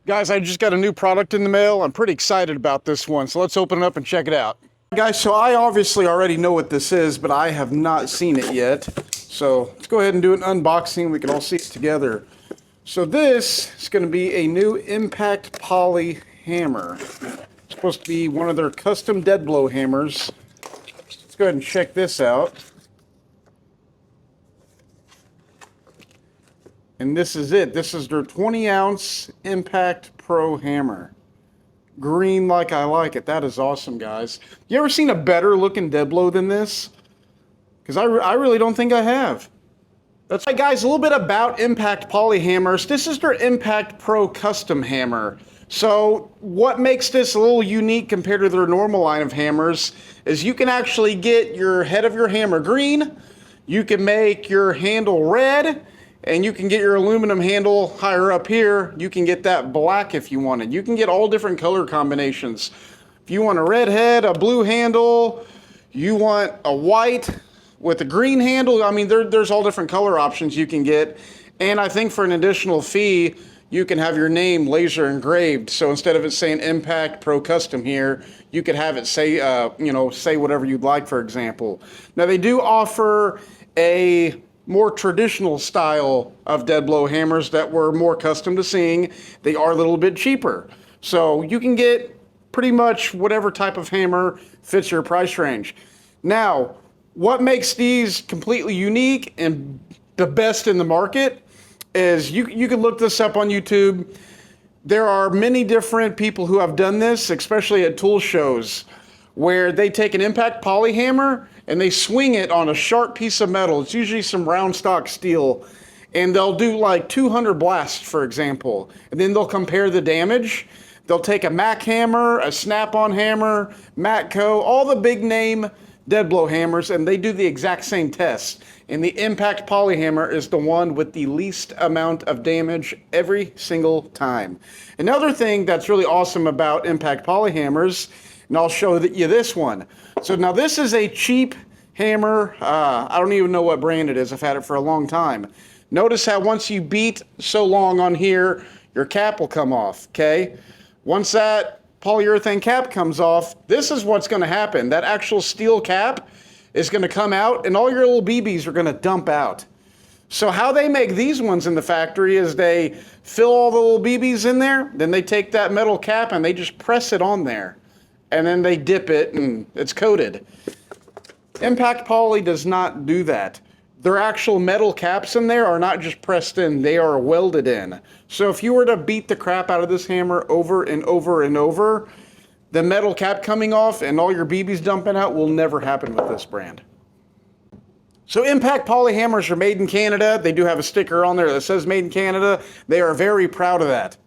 Guys, I just got a new product in the mail. I'm pretty excited about this one, so let's open it up and check it out. Guys, so I obviously already know what this is, but I have not seen it yet. So let's go ahead and do an unboxing. We can all see it together. So this is going to be a new Impact Poly hammer. It's supposed to be one of their custom dead blow hammers. Let's go ahead and check this out. And this is it. This is their 20-ounce Impact Pro hammer. Green like I like it. That is awesome, guys. You ever seen a better looking dead blow than this? Because I really don't think I have. That's right, guys, a little bit about Impact Poly hammers. This is their Impact Pro custom hammer. So what makes this a little unique compared to their normal line of hammers is you can actually get your head of your hammer green, you can make your handle red, and you can get your aluminum handle higher up here. You can get that black if you wanted. You can get all different color combinations. If you want a red head, a blue handle, you want a white with a green handle, I mean, there's all different color options you can get. And I think for an additional fee, you can have your name laser engraved. So instead of it saying Impact Pro Custom here, you could have it say, say whatever you'd like, for example. Now they do offer a more traditional style of dead blow hammers that we're more accustomed to seeing. They are a little bit cheaper. So you can get pretty much whatever type of hammer fits your price range. Now, what makes these completely unique and the best in the market is you can look this up on YouTube. There are many different people who have done this, especially at tool shows, where they take an Impact Poly hammer and they swing it on a sharp piece of metal. It's usually some round stock steel. And they'll do like 200 blasts, for example. And then they'll compare the damage. They'll take a Mac hammer, a Snap-on hammer, Matco, all the big name dead blow hammers, and they do the exact same test. And the Impact Poly hammer is the one with the least amount of damage every single time. Another thing that's really awesome about Impact Poly hammers, and I'll show you this one. So now this is a cheap hammer. I don't even know what brand it is. I've had it for a long time. Notice how once you beat so long on here, your cap will come off, okay? Once that polyurethane cap comes off, this is what's going to happen. That actual steel cap is going to come out and all your little BBs are going to dump out. So how they make these ones in the factory is they fill all the little BBs in there, then they take that metal cap and they just press it on there. And then they dip it and it's coated. Impact Poly does not do that. Their actual metal caps in there are not just pressed in, they are welded in. So if you were to beat the crap out of this hammer over and over and over, the metal cap coming off and all your BBs dumping out will never happen with this brand. So Impact Poly hammers are made in Canada. They do have a sticker on there that says made in Canada. They are very proud of that.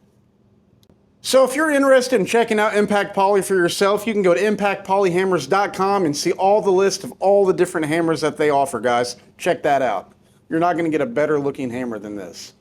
So if you're interested in checking out Impact Poly for yourself, you can go to impactpolyhammers.com and see all the list of all the different hammers that they offer, guys. Check that out. You're not going to get a better looking hammer than this.